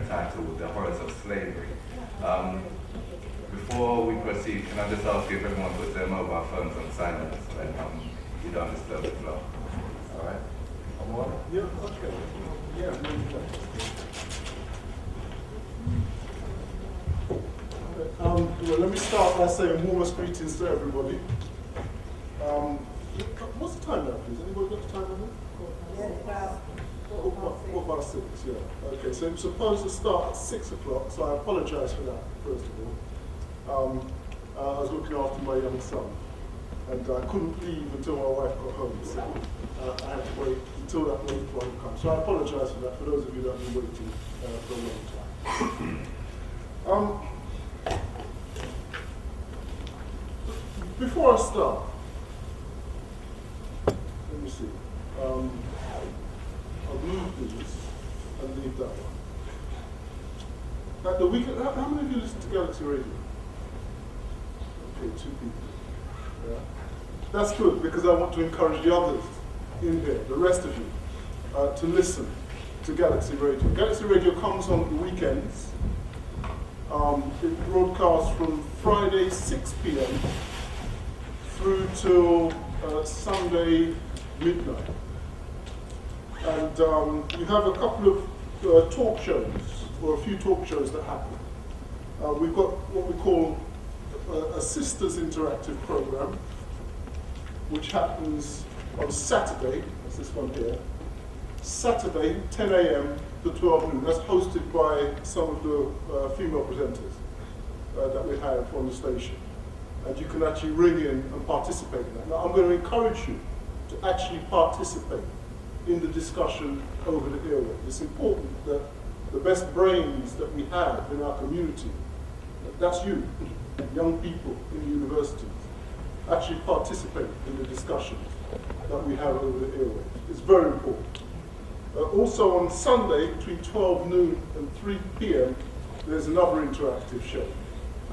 entitled The Horrors of Slavery. Before we proceed, can I just ask you if everyone puts their mobile phones on silent so that you don't disturb the flow? All right? Omowale? Yeah, okay. Yeah, well, let me start by saying warmest greetings to everybody. What's the time now, please? Anybody got the time on it? Yeah, What about 6? Yeah. Okay, so I'm supposed to start at 6 o'clock, so I apologize for that, first of all. I was looking after my young son, and I couldn't leave until my wife got home, so I had to wait until that late for him to come. So I apologize for that, for those of you that have been waiting for a long time. Before I start, let me see. I'll move these and leave that one. At the weekend, how many of you listen to Galaxy Radio? Okay, 2 people. Yeah. That's good, because I want to encourage the others in here, the rest of you, to listen to Galaxy Radio. Galaxy Radio comes on the weekends. It broadcasts from Friday 6 p.m. through till Sunday midnight. And you have a couple of talk shows, or a few talk shows that happen. We've got what we call a Sisters Interactive program, which happens on Saturday, that's this one here, Saturday, 10 a.m. to 12 noon. That's hosted by some of the female presenters that we have on the station. And you can actually ring in and participate in that. Now, I'm going to encourage you to actually participate in the discussion over the airwaves. It's important that the best brains that we have in our community, that's you, young people in the universities, actually participate in the discussions that we have over the airwaves. It's very important. Also on Sunday, between 12 noon and 3 p.m., there's another interactive show.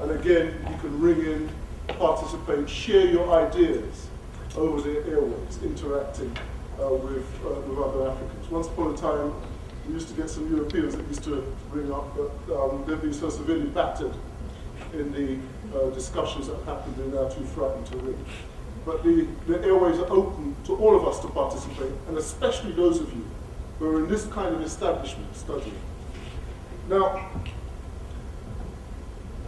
And again, you can ring in, participate, share your ideas over the airwaves, interacting with other Africans. Once upon a time, we used to get some Europeans that used to ring up, but they've been so severely battered in the discussions that happened, they're now too frightened to ring. But the airwaves are open to all of us to participate, and especially those of you who are in this kind of establishment studying. Now,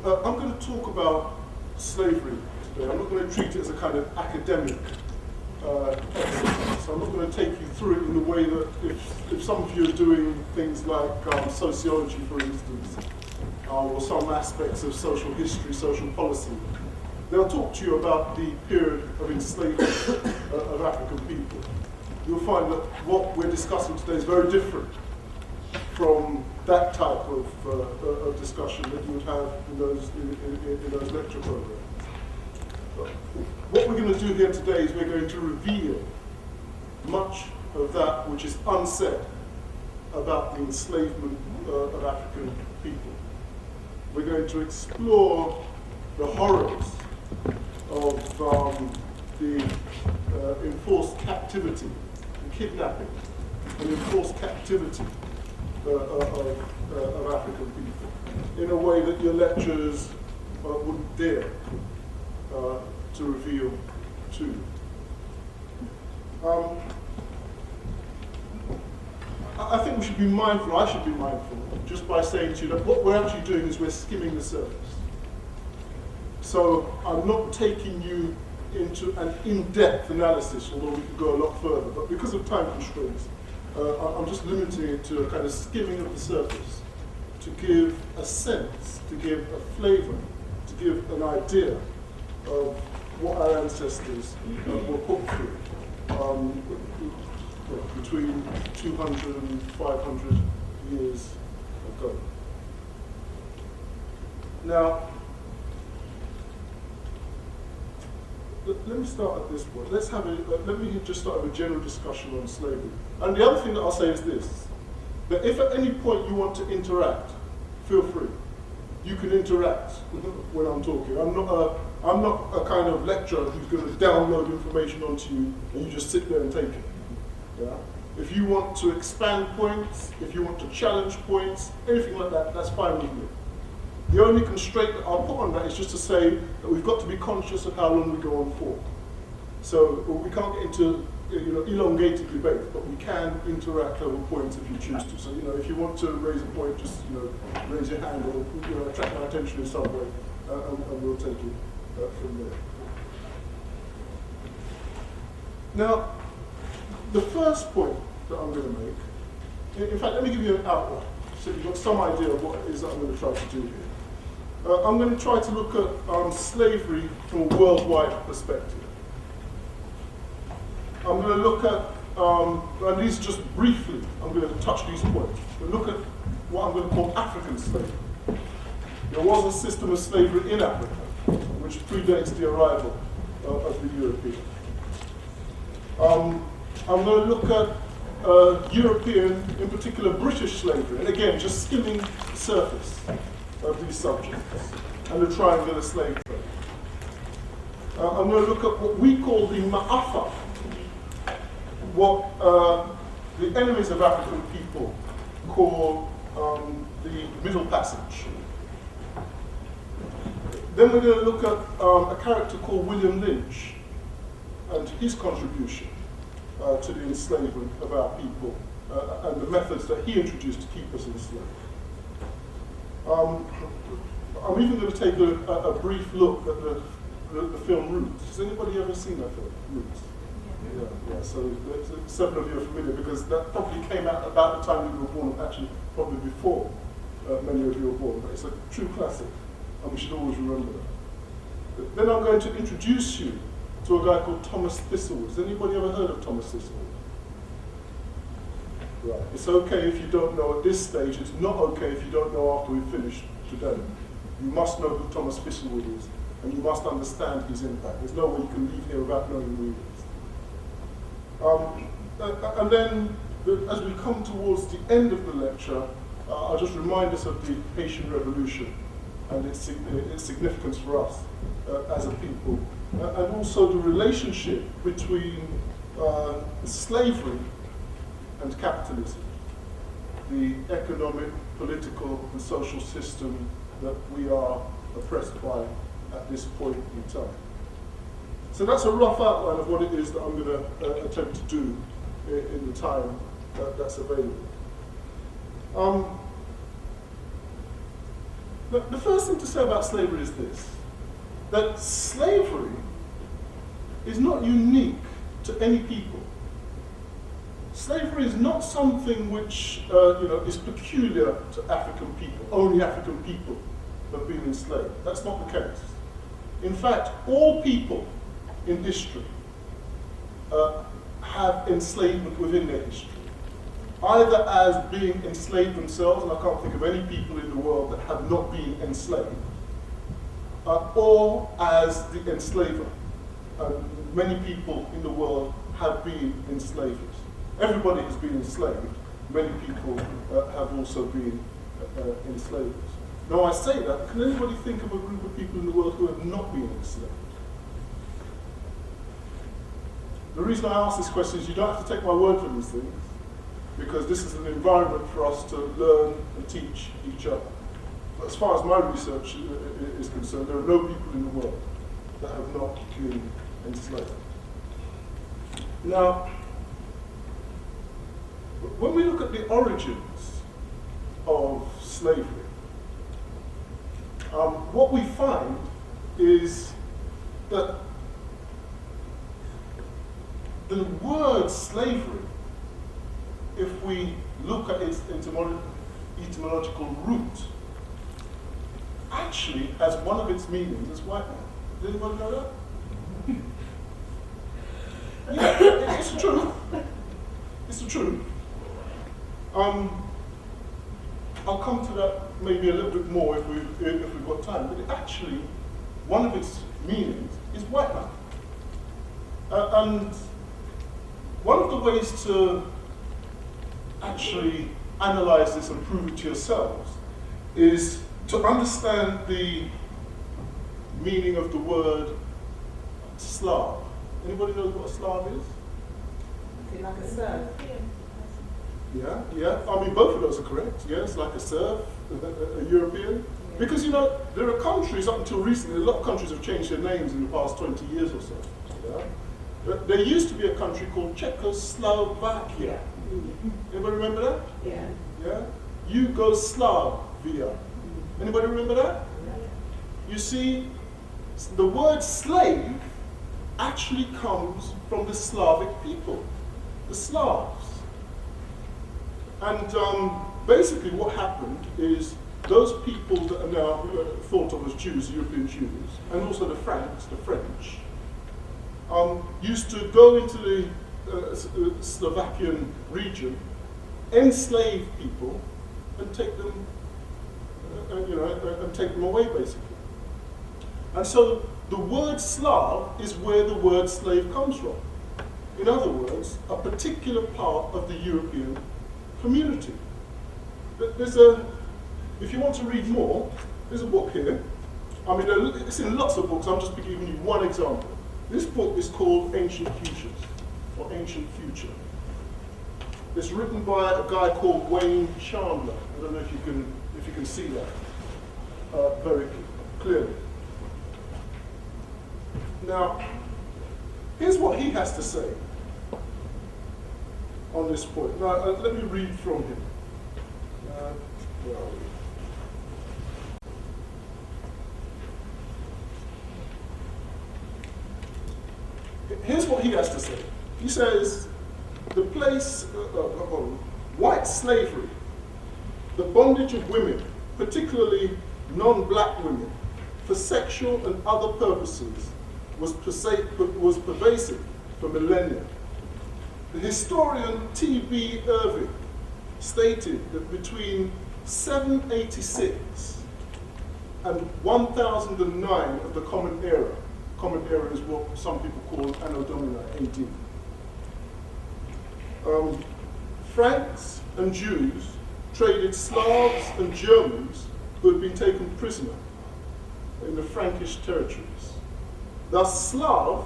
I'm going to talk about slavery today. I'm not going to treat it as a kind of academic exercise. So I'm not going to take you through it in the way that if some of you are doing things like sociology, for instance, or some aspects of social history, social policy, they'll talk to you about the period of enslavement of African people. You'll find that what we're discussing today is very different from that type of discussion that you would have in those lecture programs. What we're going to do here today is we're going to reveal much of that which is unsaid about the enslavement of African people. We're going to explore the horrors of the enforced captivity, the kidnapping, and enforced captivity of African people in a way that your lecturers wouldn't dare to reveal to you. I think we should be mindful, I should be mindful, just by saying to you that what we're actually doing is we're skimming the surface. So I'm not taking you into an in-depth analysis, although we could go a lot further, but because of time constraints, I'm just limiting it to a kind of skimming of the surface to give a sense, to give a flavor, to give an idea of what our ancestors were put through between 200 and 500 years ago. Now, let me start at this point. Let me just start with a general discussion on slavery. And the other thing that I'll say is this, that if at any point you want to interact, feel free. You can interact when I'm talking. I'm not a kind of lecturer who's going to download information onto you and you just sit there and take it. Yeah? If you want to expand points, if you want to challenge points, anything like that, that's fine with me. The only constraint that I'll put on that is just to say that we've got to be conscious of how long we go on for. So we can't get into elongated debate, but we can interact over points if you choose to. So if you want to raise a point, just raise your hand or attract my attention in some way, and we'll take it from there. Now, the first point that I'm going to make, in fact, let me give you an outline so you've got some idea of what it is that I'm going to try to do here. I'm going to try to look at slavery from a worldwide perspective. I'm going to look at, and these just briefly, I'm going to touch these points, but look at what I'm going to call African slavery. There was a system of slavery in Africa, which predates the arrival of the Europeans. I'm going to look at European, in particular British slavery, and again, just skimming the surface of these subjects, and the triangular slave trade. I'm going to look at what we call the Ma'afa, what the enemies of African people call the Middle Passage. Then we're going to look at a character called William Lynch and his contribution to the enslavement of our people and the methods that he introduced to keep us enslaved. I'm even going to take a brief look at the film Roots. Has anybody ever seen that film, Roots? Yeah. So several of you are familiar because that probably came out about the time you were born, actually probably before many of you were born. But it's a true classic, and we should always remember that. Then I'm going to introduce you to a guy called Thomas Thistlewood. Has anybody ever heard of Thomas Thistlewood? Right. It's okay if you don't know at this stage. It's not okay if you don't know after we've finished today. You must know who Thomas Thistlewood is, and you must understand his impact. There's no way you can leave here without knowing who he is. And then, as we come towards the end of the lecture, I'll just remind us of the Haitian Revolution and its significance for us as a people, and also the relationship between slavery and capitalism, the economic, political, and social system that we are oppressed by at this point in time. So that's a rough outline of what it is that I'm going to attempt to do in the time that's available. The first thing to say about slavery is this, that slavery is not unique to any people. Slavery is not something which is peculiar to African people. Only African people have been enslaved. That's not the case. In fact, all people in history have enslavement within their history, either as being enslaved themselves, and I can't think of any people in the world that have not been enslaved, or as the enslaver. Many people in the world have been enslavers. Everybody has been enslaved. Many people have also been enslavers. Now I say that, can anybody think of a group of people in the world who have not been enslaved? The reason I ask this question is you don't have to take my word for these things, because this is an environment for us to learn and teach each other. But as far as my research is concerned, there are no people in the world that have not been enslaved. Now, when we look at the origins of slavery, what we find is that the word slavery, if we look at its etymological root, actually has one of its meanings as white man. Did anybody know that? Yeah, it's true. It's the truth. I'll come to that maybe a little bit more if we've got time, but actually, one of its meanings is white man. And one of the ways to actually analyze this and prove it to yourselves is to understand the meaning of the word Slav. Anybody knows what a Slav is? Like a serf. Yeah, yeah. I mean, both of those are correct. Yes, like a Serb, a European. Because, you know, there are countries up until recently, a lot of countries have changed their names in the past 20 years or so. Yeah? But there used to be a country called Czechoslovakia. Anybody remember that? Yeah. Yeah? Yugoslavia. Anybody remember that? You see, the word slave actually comes from the Slavic people, the Slavs. And basically what happened is those people that are now thought of as Jews, European Jews, and also the Franks, the French, used to go into the Slovakian region, enslave people, and take them, and take them away, basically. And so the word Slav is where the word slave comes from. In other words, a particular part of the European community. There's if you want to read more, there's a book here. I mean, it's in lots of books. I'm just giving you one example. This book is called Ancient Futures, or Ancient Future. It's written by a guy called Wayne Chandler. I don't know if you can see that very clearly. Now, here's what he has to say on this point. Now, let me read from him. Where are we? Here's what he has to say. He says, the place, white slavery, the bondage of women, particularly non-black women, for sexual and other purposes, was pervasive for millennia. The historian T.B. Irving stated that between 786 and 1009 of the Common Era is what some people call Anno Domini, AD. Franks and Jews traded Slavs and Germans who had been taken prisoner in the Frankish territories. Thus, Slav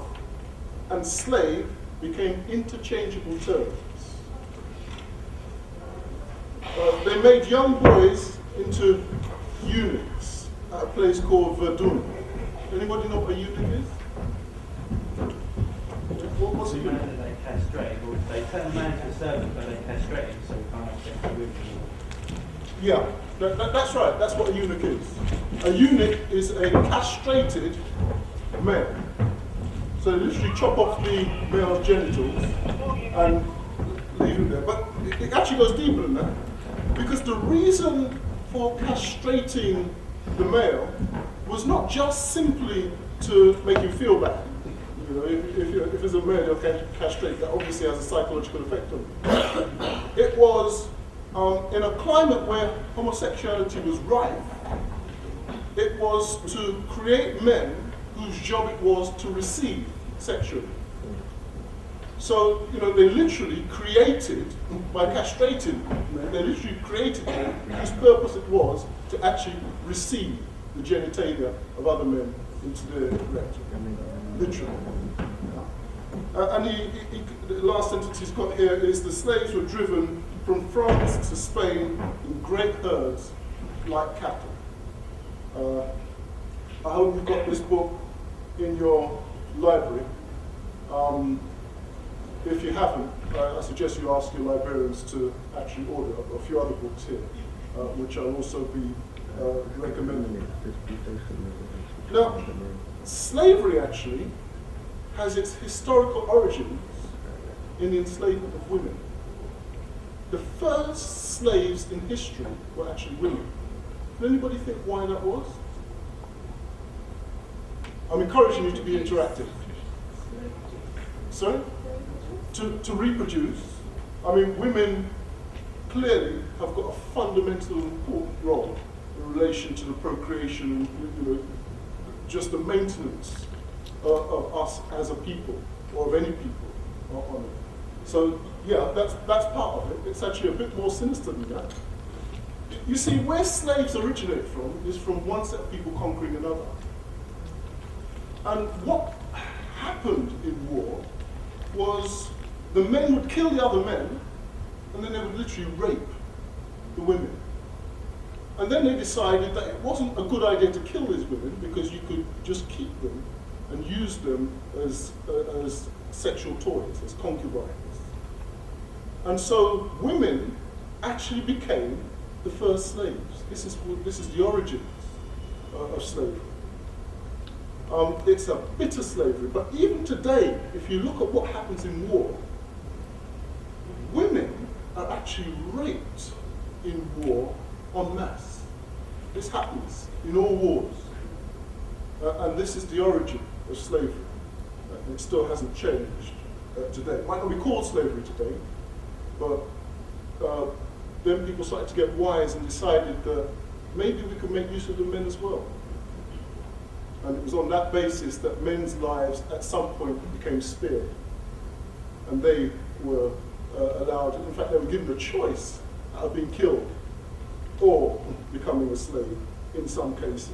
and slave became interchangeable terms. They made young boys into eunuchs at a place called Verdun. Anybody know what a eunuch is? What's a eunuch? They castrate, or they turn a man to a servant, but they castrate him, so he can't have sex with him. Yeah, that's right. That's what a eunuch is. A eunuch is a castrated male. So they literally chop off the male's genitals and leave him there. But it actually goes deeper than that. Because the reason for castrating the male was not just simply to make him feel bad. You know, if it's a male you're castrated, that obviously has a psychological effect on him. It was in a climate where homosexuality was rife, it was to create men whose job it was to receive sexually. So, you know, they literally created, by castrating men, they literally created men whose purpose it was to actually receive the genitalia of other men into their rectum. Literally. And the last sentence he's got here is, the slaves were driven from France to Spain in great herds like cattle. I hope you've got this book in your library. If you haven't, I suggest you ask your librarians to actually order a few other books here, which I'll also be recommending. Now, slavery actually has its historical origins in the enslavement of women. The first slaves in history were actually women. Can anybody think why that was? I'm encouraging you to be interactive. Sorry? To reproduce. I mean, women clearly have got a fundamental important role in relation to the procreation and, you know, just the maintenance of us as a people, or of any people on it. So, yeah, that's part of it. It's actually a bit more sinister than that. You see, where slaves originate from is from one set of people conquering another. And what happened in war was the men would kill the other men and then they would literally rape the women. And then they decided that it wasn't a good idea to kill these women because you could just keep them and use them as sexual toys, as concubines. And so women actually became the first slaves. This is the origins of slavery. It's a bitter slavery, but even today, if you look at what happens in war, women are actually raped in war en masse. This happens in all wars. And this is the origin of slavery. It still hasn't changed today. It might not be called slavery today, but then people started to get wise and decided that maybe we could make use of the men as well. And it was on that basis that men's lives at some point became spared. And they were allowed, in fact, they were given a choice of being killed or becoming a slave in some cases.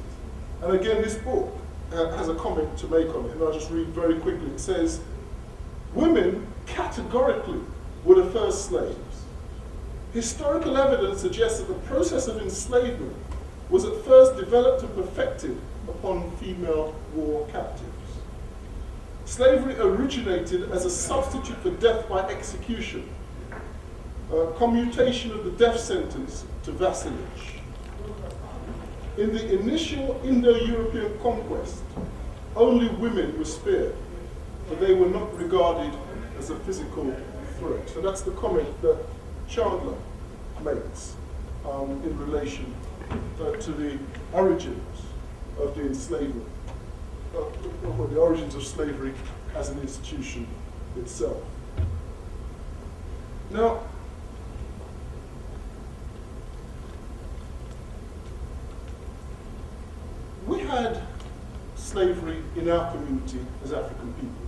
And again, this book has a comment to make on it, and I'll just read very quickly. It says, women categorically were the first slaves. Historical evidence suggests that the process of enslavement was at first developed and perfected upon female war captives. Slavery originated as a substitute for death by execution, commutation of the death sentence to vassalage. In the initial Indo-European conquest, only women were spared, but they were not regarded as a physical threat. So that's the comment that Chandler makes in relation to the origins of the enslavement, or the origins of slavery as an institution itself. Now, we had slavery in our community as African people,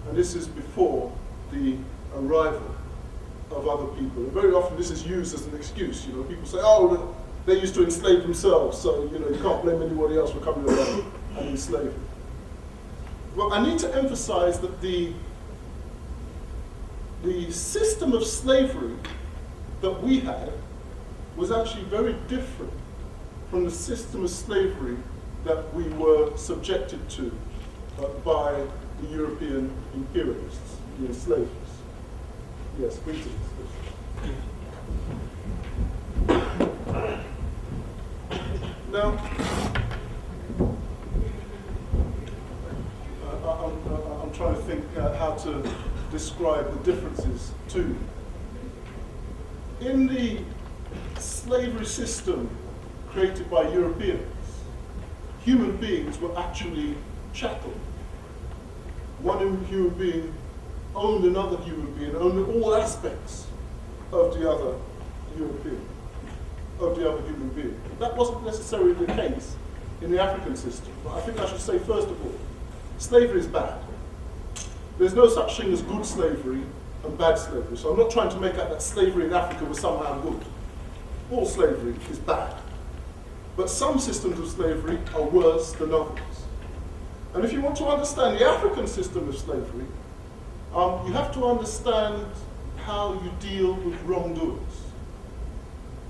and this is before the arrival of other people. And very often this is used as an excuse. You know, people say, oh, they used to enslave themselves, so you can't blame anybody else for coming along and enslaving. Well, I need to emphasize that the system of slavery that we had was actually very different from the system of slavery that we were subjected to by the European imperialists, the enslavers. Yes, greetings. Now, I'm trying to think how to describe the differences too. In the slavery system created by Europeans, human beings were actually chattel. One human being owned another human being, owned all aspects of the other human being. That wasn't necessarily the case in the African system. But I think I should say, first of all, slavery is bad. There's no such thing as good slavery and bad slavery. So I'm not trying to make out that slavery in Africa was somehow good. All slavery is bad. But some systems of slavery are worse than others. And if you want to understand the African system of slavery, you have to understand how you deal with wrongdoers.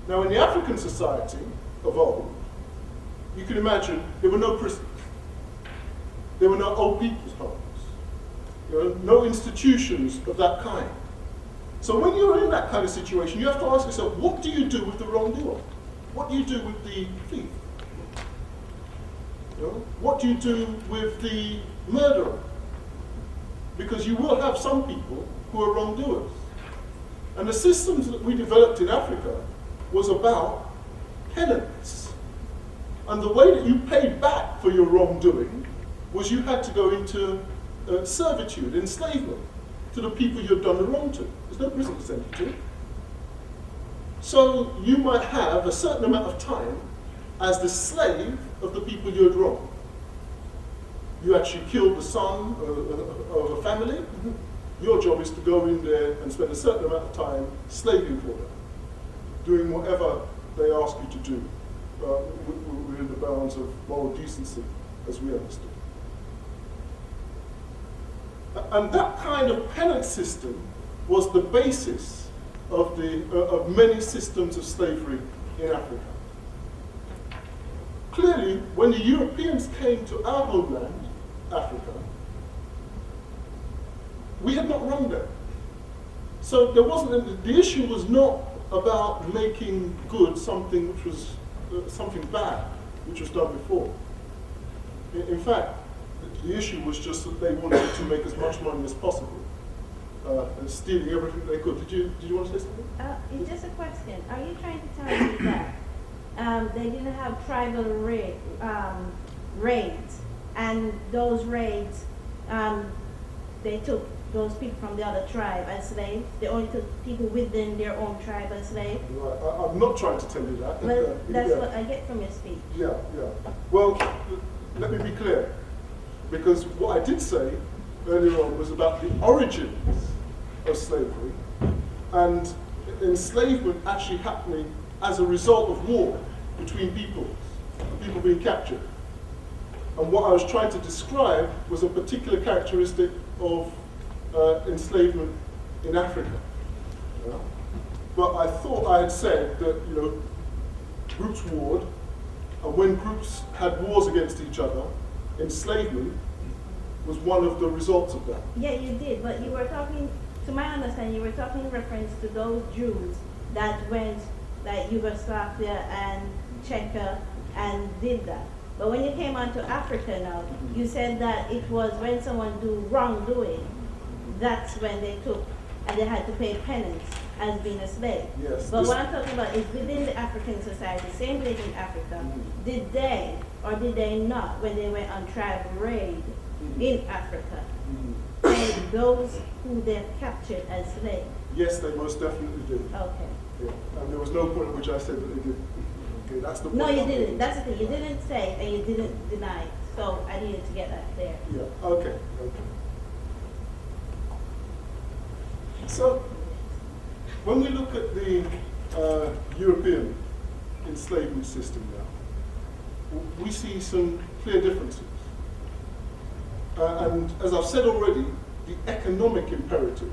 Now, in the African society of old, you can imagine there were no prisons. There were no old people's homes. No institutions of that kind. So when you're in that kind of situation, you have to ask yourself, what do you do with the wrongdoer? What do you do with the thief? What do you do with the murderer? Because you will have some people who are wrongdoers. And the systems that we developed in Africa was about penance. And the way that you paid back for your wrongdoing was you had to go into servitude, enslavement, to the people you had done the wrong to. There's no prison to send you to. So you might have a certain amount of time as the slave of the people you had wronged. You actually killed the son of a family. Your job is to go in there and spend a certain amount of time slaving for them, doing whatever they ask you to do, within the bounds of moral decency, as we understood. And that kind of penance system was the basis of many systems of slavery in Africa. Clearly, when the Europeans came to our homeland, Africa, we had not run there. So there wasn't, the issue was not about making good something which was something bad, which was done before. In fact, the issue was just that they wanted to make as much money as possible, and stealing everything they could. Did you want to say something? It's just a question. Are you trying to tell me that they didn't have tribal raids, and those raids, they took those people from the other tribe as slaves? They only took people within their own tribe as slaves? Right. I'm not trying to tell you that. Well, that's yeah. what I get from your speech. Yeah. Well, let me be clear, because what I did say earlier on was about the origins of slavery, and enslavement actually happening as a result of war between people being captured. And what I was trying to describe was a particular characteristic of enslavement in Africa. Yeah? But I thought I had said that, groups warred, and when groups had wars against each other, enslavement was one of the results of that. Yeah, you did, but you were talking, to my understanding, you were talking in reference to those Jews that went like Yugoslavia and Czechia and did that. But when you came onto Africa now, you said that it was when someone do wrongdoing, that's when they took, and they had to pay penance as being a slave. Yes. But what I'm talking about is within the African society, same place in Africa, did they or did they not, when they went on tribal raid in Africa, pay those who they captured as slaves? Yes, they most definitely did. Okay. Yeah. And there was no point at which I said that they did. Okay, that's the point. No, you didn't. That's the thing. You didn't say and you didn't deny. So I needed to get that there. Yeah, okay. So, when we look at the European enslavement system now, we see some clear differences. And as I've said already, the economic imperative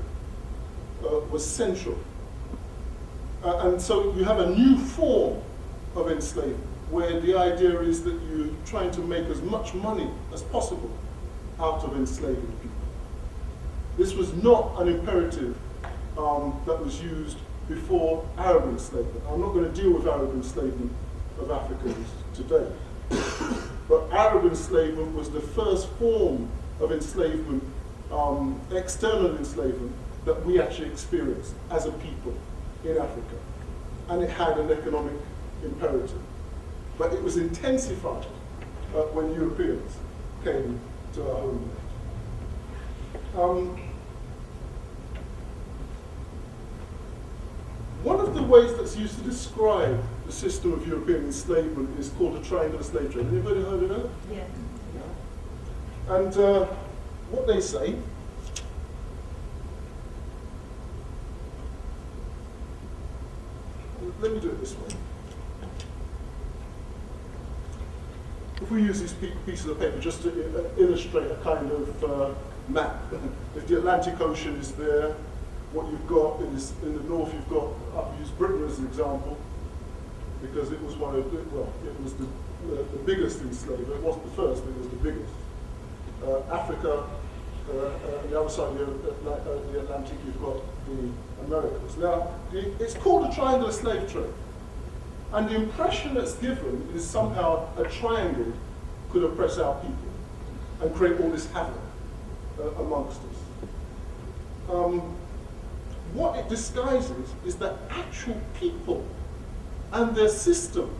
was central. And so you have a new form of enslavement, where the idea is that you're trying to make as much money as possible out of enslaving people. This was not an imperative that was used before Arab enslavement. I'm not going to deal with Arab enslavement of Africans today. But Arab enslavement was the first form of enslavement, external enslavement, that we actually experienced as a people in Africa. And it had an economic imperative. But it was intensified when Europeans came to our homeland. One of the ways that's used to describe the system of European enslavement is called a triangular slave trade. Anybody heard of that? Yeah. And what they say, let me do it this way. If we use these pieces of paper just to illustrate a kind of map, if the Atlantic Ocean is there, what you've got is, in the north you've got, I've used Britain as an example, because it was one of the, well, it was the biggest enslaver. It wasn't the first, but it was the biggest. Africa, on the other side of the Atlantic, you've got the Americas. Now, it's called a triangular slave trade. And the impression that's given is somehow a triangle could oppress our people and create all this havoc amongst us. What it disguises is that actual people and their system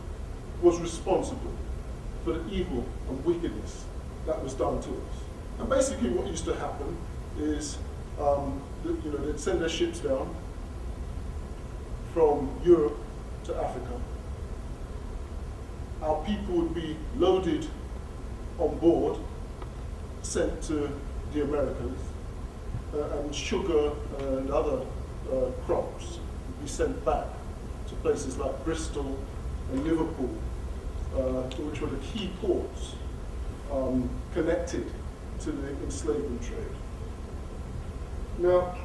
was responsible for the evil and wickedness that was done to us. And basically what used to happen is, they'd send their ships down from Europe to Africa. Our people would be loaded on board, sent to the Americas, and sugar and other crops would be sent back to places like Bristol and Liverpool, which were the key ports connected to the enslavement trade. Now,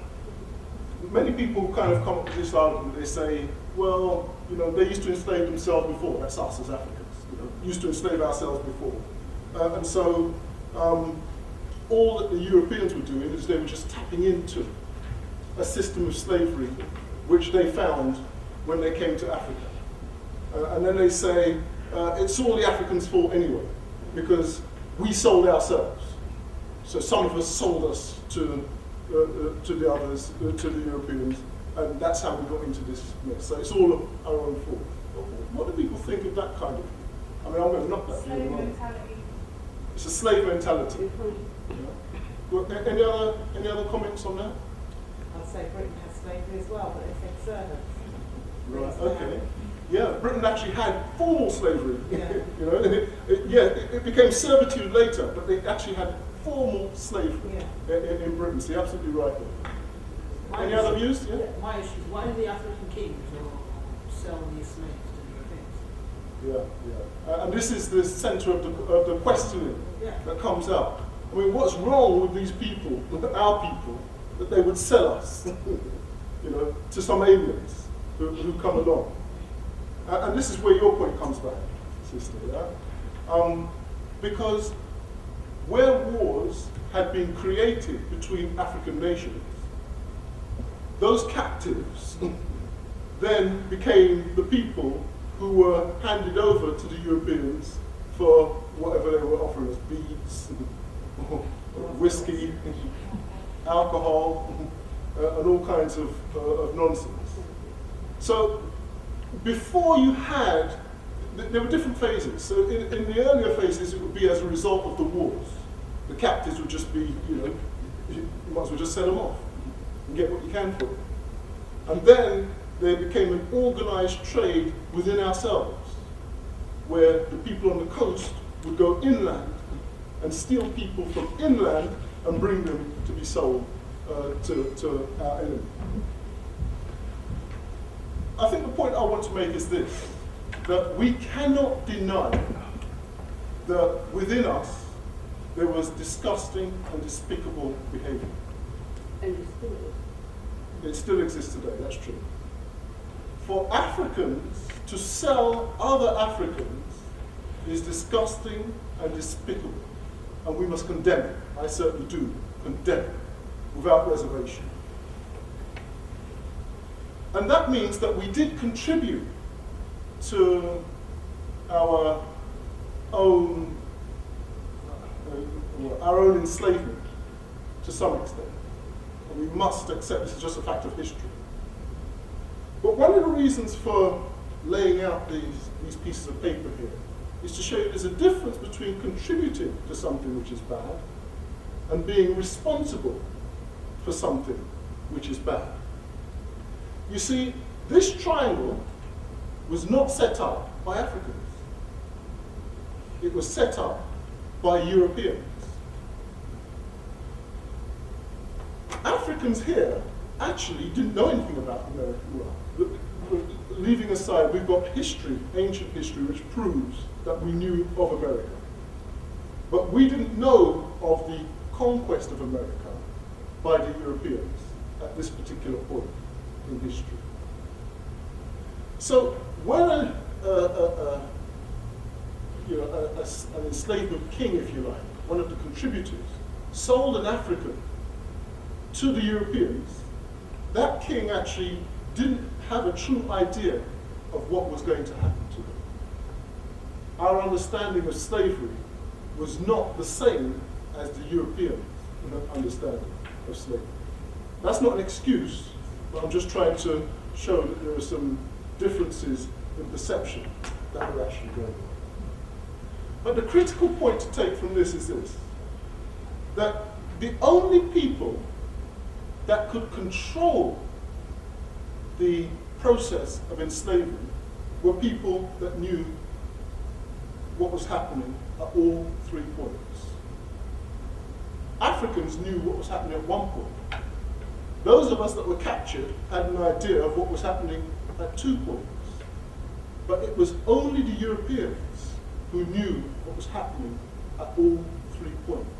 many people kind of come up with this argument. They say, well, you know, they used to enslave themselves before. That's us as Africans. You know, used to enslave ourselves before. And so all that the Europeans were doing is they were just tapping into a system of slavery which they found when they came to Africa. And then they say, it's all the Africans' fault anyway, because we sold ourselves. So some of us sold us to the others, to the Europeans, and that's how we got into this mess. So it's all of our own fault. What do people think of that kind of view? I mean, I'm going to knock that Slave view. mentality. It's a slave mentality. Yeah. Well, any other comments on that? I'd say Britain has slavery as well, but they said servants. Right. Okay. Yeah, Britain actually had formal slavery. Yeah. You know, and it became servitude later, but they actually had formal slavery in Britain. So you're absolutely right there. Any other views? Yeah. My issue is, why did the African kings sell these slaves to the Europeans? Yeah. And this is the center of the questioning that comes out. I mean, what's wrong with these people, with our people, that they would sell us, you know, to some aliens who come along? And this is where your point comes back, sister, yeah? Because where wars had been created between African nations, those captives then became the people who were handed over to the Europeans for whatever they were offering us, beads, whiskey, alcohol, and all kinds of nonsense. So before you had, there were different phases. So in the earlier phases, it would be as a result of the wars. The captives would just be, you know, you might as well just sell them off and get what you can for them. And then there became an organized trade within ourselves, where the people on the coast would go inland and steal people from inland and bring them to be sold to our enemy. I think the point I want to make is this, that we cannot deny that within us there was disgusting and despicable behavior. And it still is. It still exists today, that's true. For Africans to sell other Africans is disgusting and despicable, and we must condemn it. I certainly do condemn it without reservation. And that means that we did contribute to our own enslavement to some extent. And we must accept this is just a fact of history. But one of the reasons for laying out these pieces of paper here is to show you there's a difference between contributing to something which is bad and being responsible for something which is bad. You see, this triangle was not set up by Africans. It was set up by Europeans. Africans here actually didn't know anything about America. Well, leaving aside, we've got history, ancient history, which proves that we knew of America. But we didn't know of the conquest of America by the Europeans at this particular point in history. So when an enslavement king, if you like, one of the contributors, sold an African to the Europeans, that king actually didn't have a true idea of what was going to happen to them. Our understanding of slavery was not the same as the Europeans' understanding of slavery. That's not an excuse, but I'm just trying to show that there are some differences in perception that are actually going on. But the critical point to take from this is this, that the only people that could control the process of enslavement were people that knew what was happening at all 3 points. Africans knew what was happening at one point. Those of us that were captured had an idea of what was happening at 2 points. But it was only the Europeans who knew what was happening at all 3 points.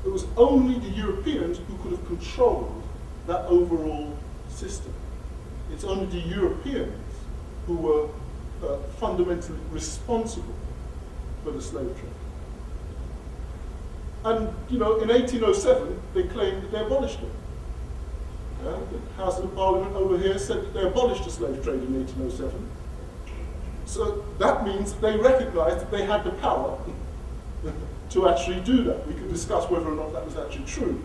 It was only the Europeans who could have controlled that overall system. It's only the Europeans who were fundamentally responsible for the slave trade. And, you know, in 1807, they claimed that they abolished it. The House of Parliament over here said that they abolished the slave trade in 1807. So that means that they recognized that they had the power to actually do that. We could discuss whether or not that was actually true.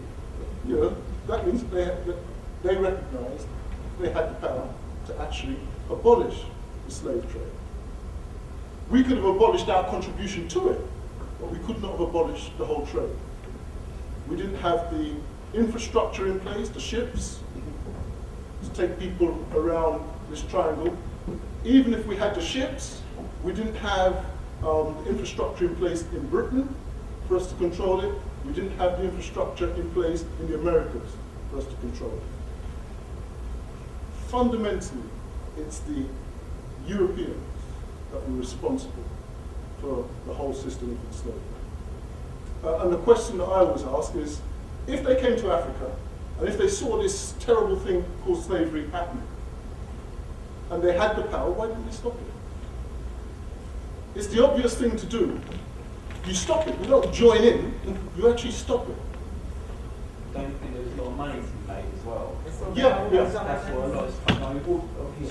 You know, that means that they recognized they had the power to actually abolish the slave trade. We could have abolished our contribution to it, but we could not have abolished the whole trade. We didn't have the infrastructure in place, the ships, to take people around this triangle. Even if we had the ships, we didn't have the infrastructure in place in Britain for us to control it. We didn't have the infrastructure in place in the Americas for us to control it. Fundamentally, it's the Europeans that were responsible for the whole system of slavery. And the question that I always ask is, if they came to Africa, and if they saw this terrible thing called slavery happening, and they had the power, why didn't they stop it? It's the obvious thing to do. You stop it, you don't join in, you actually stop it. Don't you think there was a lot of money to be made as well? Yeah. That's what a lot of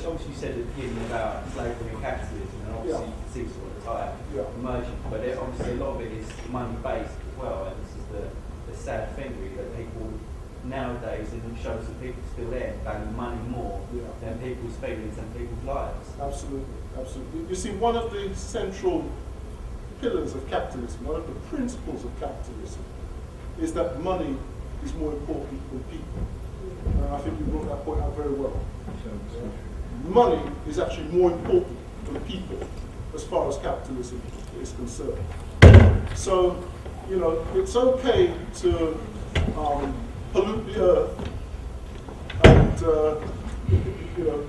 obviously you said at the beginning about slavery and capitalism, and obviously you can see sort of the tie emerging, but obviously a lot of it is money based as well, and this is the sad thing really, that people nowadays, and it shows that people still there value money more than people's feelings and people's lives. Absolutely, absolutely. You see, one of the central pillars of capitalism, one of the principles of capitalism, is that money is more important than people. I think you brought that point out very well. Money is actually more important than people as far as capitalism is concerned. So, you know, it's okay to pollute the earth and, you know,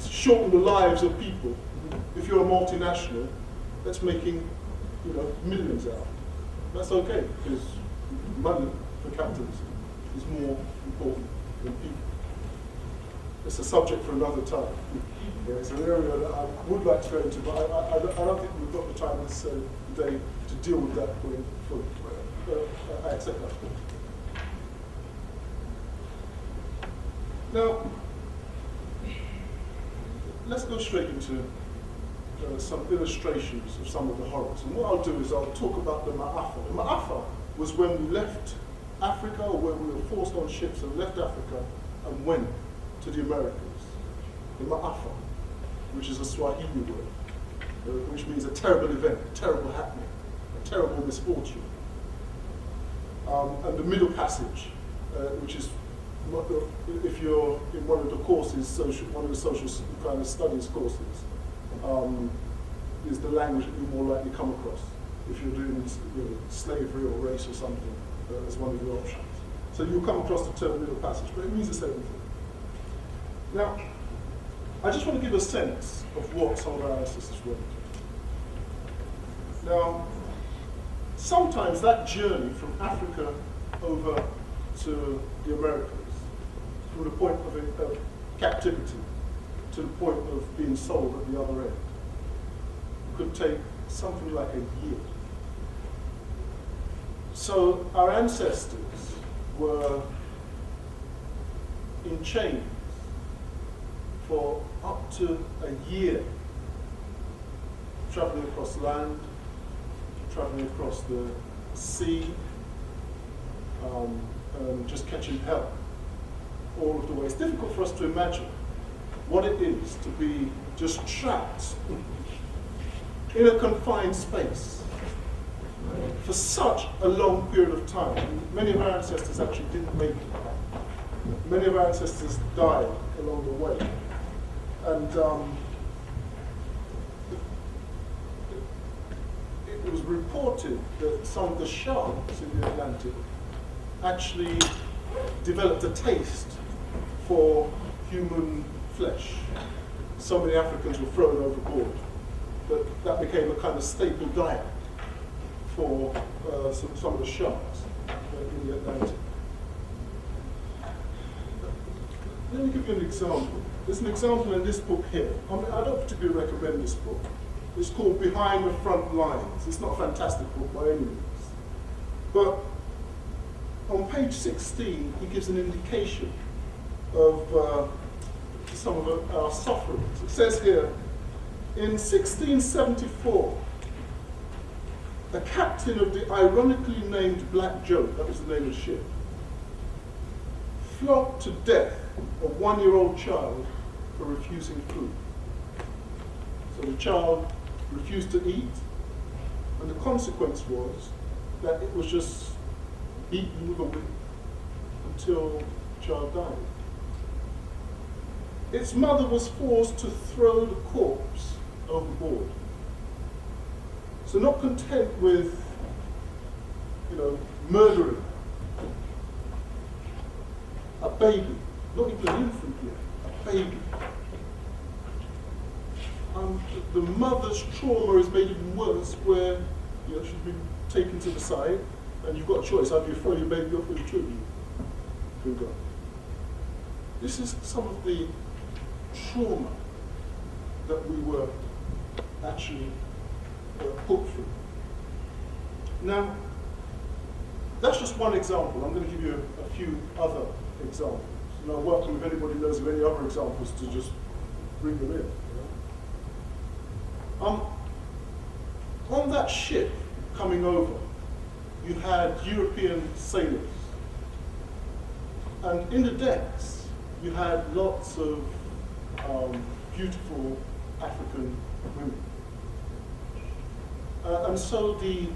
shorten the lives of people if you're a multinational that's making, you know, millions out. That's okay, because money for capitalism is more important than people. It's a subject for another time. Yeah, it's an area that I would like to go into, but I don't think we've got the time necessary today to deal with that point fully. I accept that point. Now, let's go straight into some illustrations of some of the horrors. And what I'll do is I'll talk about the Ma'afa. The Ma'afa was when we left Africa, or when we were forced on ships and left Africa and went to the Americas. The Ma'afa, which is a Swahili word, which means a terrible event, a terrible happening, a terrible misfortune. And the Middle Passage, which is, if you're in one of the courses, one of the social kind of studies courses, is the language that you're more likely to come across if you're doing, you know, slavery or race or something as one of your options. So you'll come across the term Middle Passage, but it means the same thing. Now, I just want to give a sense of what some of our ancestors went through. Now, sometimes that journey from Africa over to the Americas, from the point of captivity to the point of being sold at the other end, could take something like a year. So our ancestors were in chains for up to a year, traveling across land, traveling across the sea, and just catching hell all of the way. It's difficult for us to imagine what it is to be just trapped in a confined space for such a long period of time. Many of our ancestors actually didn't make it. Many of our ancestors died along the way. And it was reported that some of the sharks in the Atlantic actually developed a taste for human flesh. So many Africans were thrown overboard that became a kind of staple diet for some of the sharks in the Atlantic. let me give you an example. There's an example in this book here. I mean, I don't particularly recommend this book. It's called Behind the Front Lines. It's not a fantastic book by any means. But on page 16, he gives an indication of some of our sufferings. It says here, in 1674, a captain of the ironically named Black Joke, that was the name of the ship, flogged to death a 1-year-old child for refusing food. So the child refused to eat, and the consequence was that it was just beaten with a whip until the child died. Its mother was forced to throw the corpse overboard. So not content with, murdering a baby, not even an infant yet, a baby. The mother's trauma is made even worse, where she's been taken to the side, and you've got a choice: either you throw your baby off or you kill you. This is some of the trauma that we were actually put through. Now, that's just one example. I'm going to give you a few other examples. I welcome if anybody knows of any other examples to just bring them in. On that ship coming over, you had European sailors. And in the decks, you had lots of beautiful African women. And so the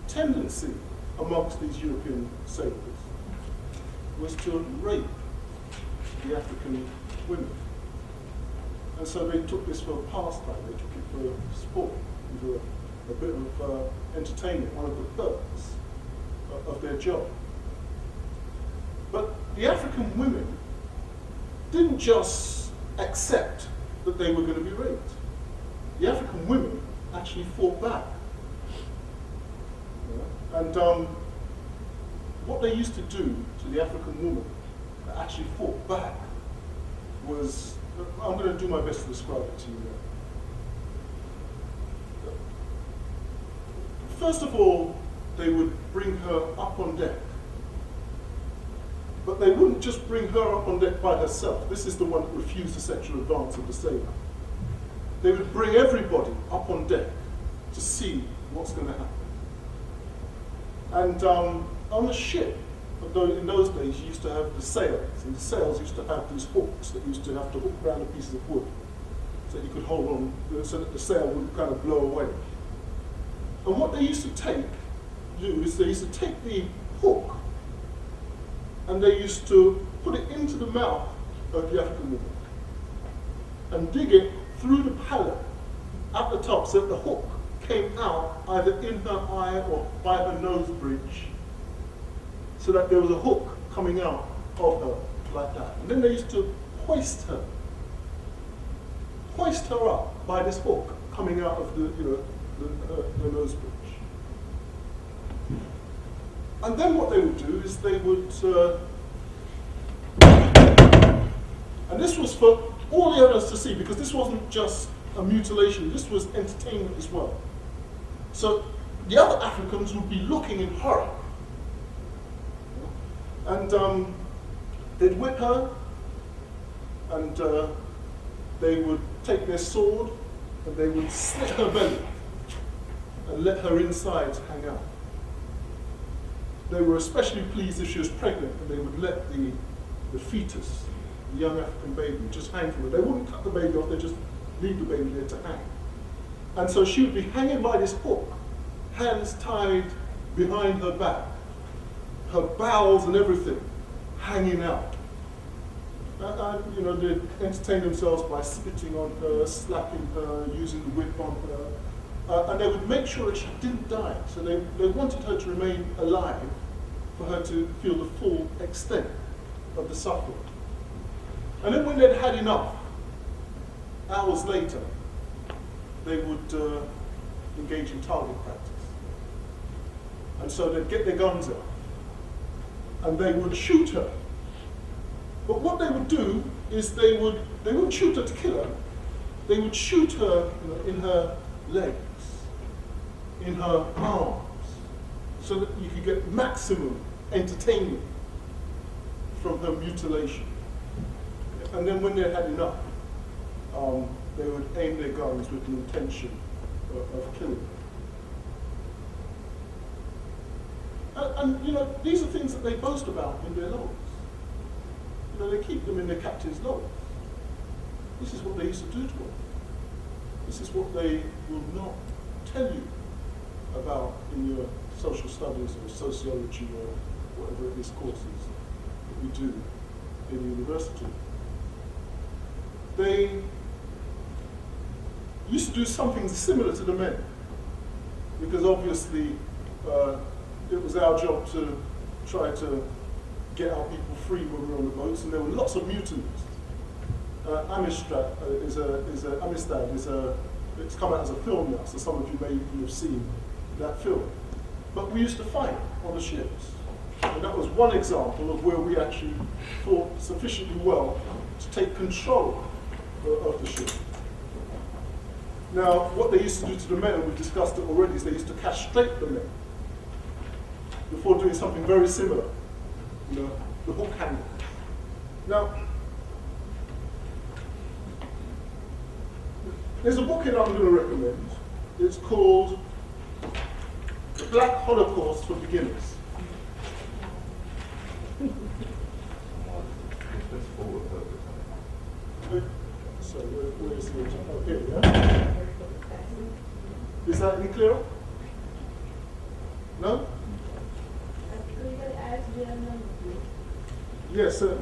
tendency amongst these European sailors was to rape the African women. And so they took this for a pastime, they took it for sport, for a bit of entertainment, one of the perks of their job. But the African women didn't just accept that they were going to be raped. The African women actually fought back. And what they used to do to the African woman that actually fought back was, I'm going to do my best to describe it to you now. First of all, they would bring her up on deck. But they wouldn't just bring her up on deck by herself. This is the one that refused the sexual advance of the sailor. They would bring everybody up on deck to see what's going to happen. And on the ship, in those days, you used to have the sails, and the sails used to have these hooks that used to have to hook around a piece of wood so that you could hold on, so that the sail wouldn't kind of blow away. And what they used to do is they used to take the hook and they used to put it into the mouth of the African woman and dig it through the palate at the top so that the hook came out either in her eye or by her nose bridge, so that there was a hook coming out of her like that. And then they used to hoist her up by this hook coming out of the nose bridge. And then what they would do is they would, and this was for all the others to see, because this wasn't just a mutilation, this was entertainment as well. So the other Africans would be looking in horror. And they'd whip her, and they would take their sword, and they would slit her belly, and let her insides hang out. They were especially pleased if she was pregnant, and they would let the fetus, the young African baby, just hang from her. They wouldn't cut the baby off, they'd just leave the baby there to hang. And so she would be hanging by this hook, hands tied behind her back, her bowels and everything hanging out. And they'd entertain themselves by spitting on her, slapping her, using the whip on her. And they would make sure that she didn't die. So they wanted her to remain alive for her to feel the full extent of the suffering. And then when they'd had enough, hours later, they would engage in target practice. And so they'd get their guns out, and they would shoot her But what they would do is they wouldn't shoot her to kill her. They would shoot her in her legs, in her arms, so that you could get maximum entertainment from her mutilation. And then when they had enough, they would aim their guns with the intention of killing her. And these are things that they boast about in their logs. They keep them in their captain's logs. This is what they used to do to them. This is what they will not tell you about in your social studies or sociology or whatever it is courses that we do in the university. They used to do something similar to the men, because obviously it was our job to try to get our people free when we were on the boats, and there were lots of mutinies. Amistad it's come out as a film now, so some of you may even have seen that film. But we used to fight on the ships, and that was one example of where we actually fought sufficiently well to take control of the ship. Now, what they used to do to the men, and we've discussed it already, is they used to castrate the men before doing something very similar, the hook handle. Now, there's a book here I'm going to recommend. It's called The Black Holocaust for Beginners. So where is it? Oh, here, yeah? Is that any clearer? No? Yes, sir.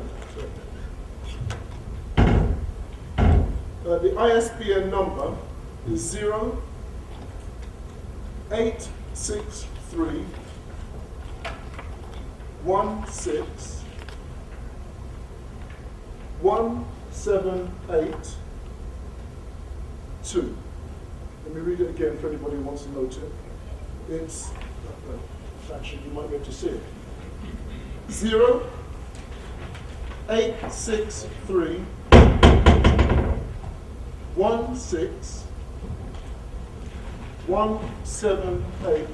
The ISBN number is 0863 16 178 2. Let me read it again for anybody who wants to note it. It's, actually you might be able to see it. 0863 16 178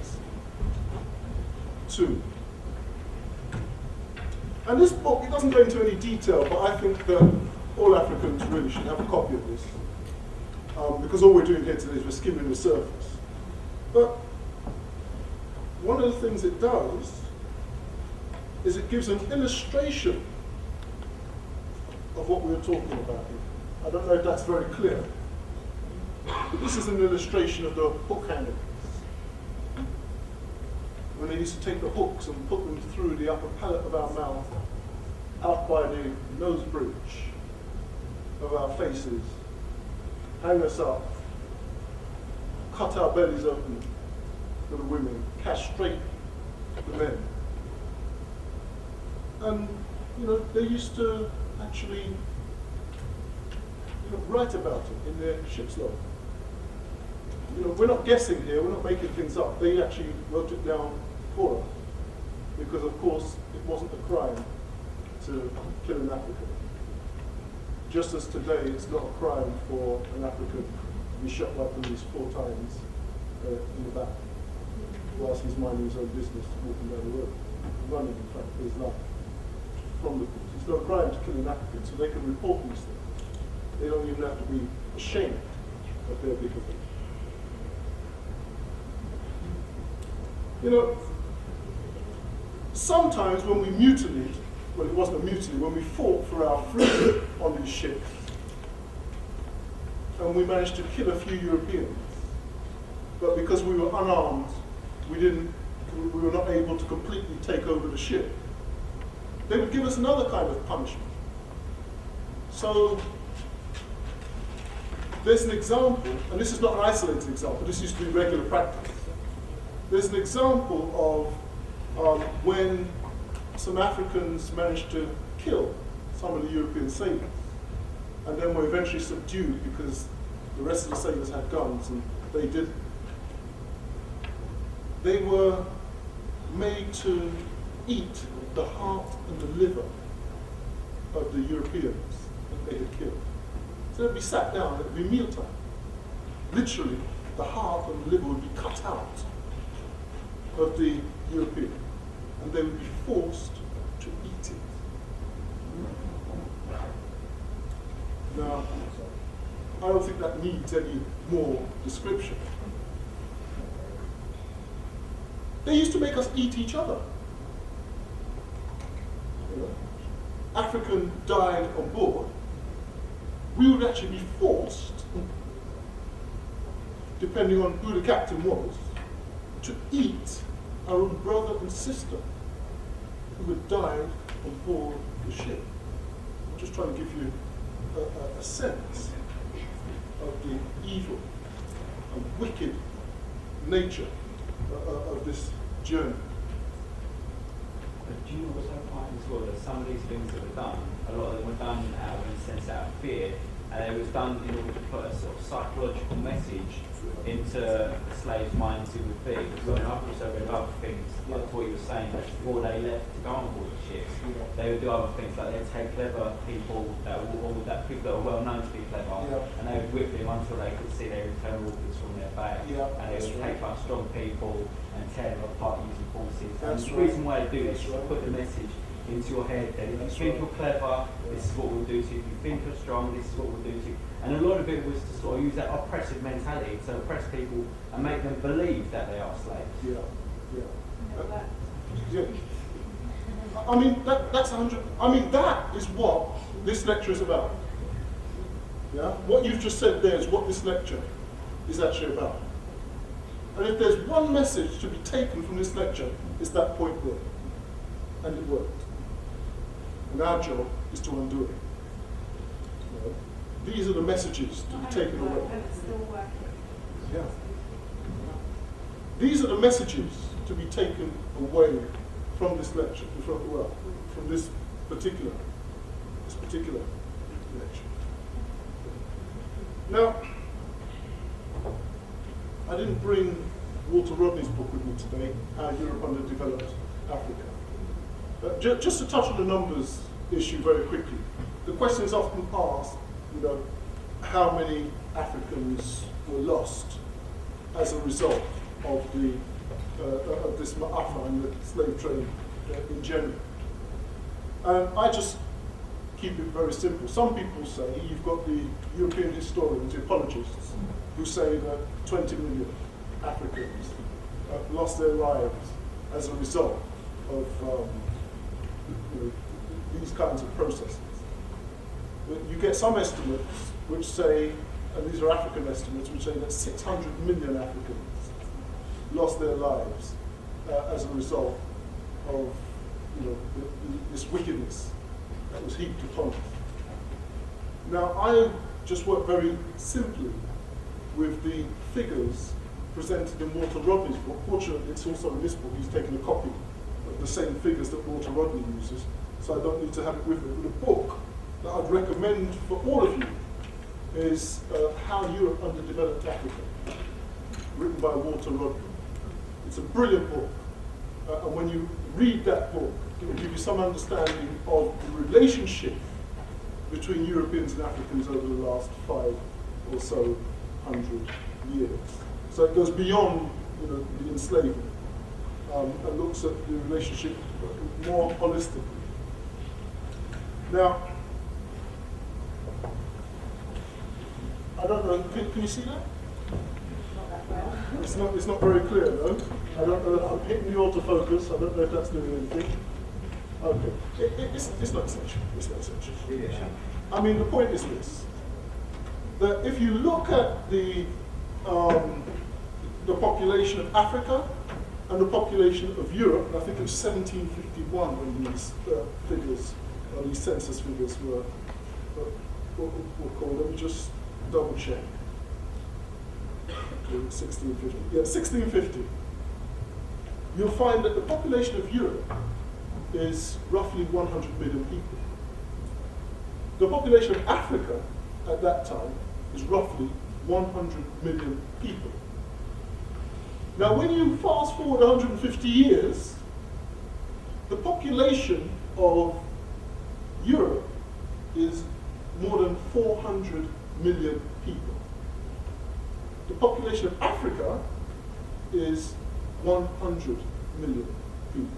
2. And this book, it doesn't go into any detail, but I think that all Africans really should have a copy of this. Because all we're doing here today is we're skimming the surface. But one of the things it does is it gives an illustration of what we were talking about here. I don't know if that's very clear. But this is an illustration of the hook handle. When they used to take the hooks and put them through the upper palate of our mouth, out by the nose bridge of our faces, hang us up, cut our bellies open for the women, castrate the men. And, they used to actually write about it in their ship's log. We're not guessing here, we're not making things up. They actually wrote it down for us. Because, of course, it wasn't a crime to kill an African. Just as today, it's not a crime for an African to be shot by police 4 times in the back, whilst he's minding his own business, walking down the road, running, in fact, for his life from the police. It's not a crime to kill an African, so they can report these things. They don't even have to be ashamed of their bigotry. Sometimes when we mutinied, well, it wasn't a mutiny, when we fought for our freedom on these ships, and we managed to kill a few Europeans, but because we were unarmed, we were not able to completely take over the ship, they would give us another kind of punishment. So there's an example, and this is not an isolated example, this used to be regular practice. There's an example of when some Africans managed to kill some of the European sailors, and then were eventually subdued because the rest of the sailors had guns and they didn't. They were made to eat the heart and the liver of the Europeans that they had killed. So they'd be sat down, it'd be mealtime. Literally, the heart and the liver would be cut out of the European, and they would be forced to eat it. Now, I don't think that needs any more description. They used to make us eat each other. You know, African died on board, we would actually be forced, depending on who the captain was, to eat our own brother and sister who had died on board the ship. I'm just trying to give you a sense of the evil and wicked nature of this journey. But do you also find as well that some of these things that were done, a lot of them were done out of a sense out of fear, and it was done in order to put a sort of psychological message into the slaves' minds who would be. So I've also read other things, like what you were saying, that before they left to go on board the ships, they would do other things, like they'd take clever people that were well known to be clever, and they would whip them until they could see their internal organs from their back, and they would take up strong people and tear them apart using forces. And the reason why they do this is to put the message into your head that if you think you're clever, this is what we'll do to you. If you think you're strong, this is what we'll do to you. And a lot of it was to sort of use that oppressive mentality to oppress people and make them believe that they are slaves. Yeah. I mean, that's 100. I mean, that is what this lecture is about. Yeah. What you've just said there is what this lecture is actually about. And if there's one message to be taken from this lecture, it's that point there. And it worked. And our job is to undo it. You know, these are the messages to be taken away. And it's still working. Yeah. These are the messages to be taken away from this lecture, from this particular lecture. Now, I didn't bring Walter Rodney's book with me today, How Europe Underdeveloped Africa. Just to touch on the numbers issue very quickly. The question is often asked, you know, how many Africans were lost as a result of this ma'afa and the slave trade in general. And I just keep it very simple. Some people say, you've got the European historians, the apologists, who say that 20 million Africans lost their lives as a result of you know, these kinds of processes. You get some estimates which say, and these are African estimates, which say that 600 million Africans lost their lives as a result of this wickedness that was heaped upon us. Now, I just work very simply with the figures presented in Walter Rodney's book. Fortunately, it's also in this book. He's taken a copy of the same figures that Walter Rodney uses, so I don't need to have it with me. But the book that I'd recommend for all of you is How Europe Underdeveloped Africa, written by Walter Rodney. It's a brilliant book, and when you read that book, it will give you some understanding of the relationship between Europeans and Africans over the last 5 or so hundred years. So it goes beyond the enslavement and looks at the relationship more holistically. Now, I don't know, can you see that? Not that well. It's not very clear though. I don't know if I'm hitting the autofocus. I don't know if that's doing anything. Okay, it's not essential. It's not essential. I mean, the point is this: that if you look at the population of Africa and the population of Europe, and I think it was 1751 when these figures, these census figures were called. Let me just double check. 1650. Yeah, 1650. You'll find that the population of Europe is roughly 100 million people. The population of Africa at that time is roughly 100 million people. Now, when you fast forward 150 years, the population of Europe is more than 400 million people. The population of Africa is 100 million people.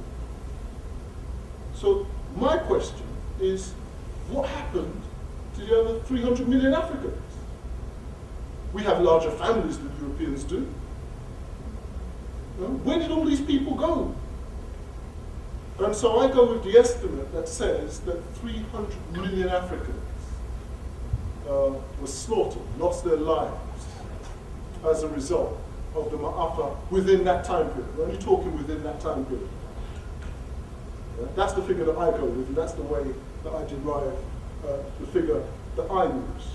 So my question is, what happened to the other 300 million Africans? We have larger families than Europeans do. Where did all these people go? And so I go with the estimate that says that 300 million Africans were slaughtered, lost their lives as a result of the Ma'afa within that time period. We're only talking within that time period. Yeah? That's the figure that I go with, and that's the way that I derive the figure that I use.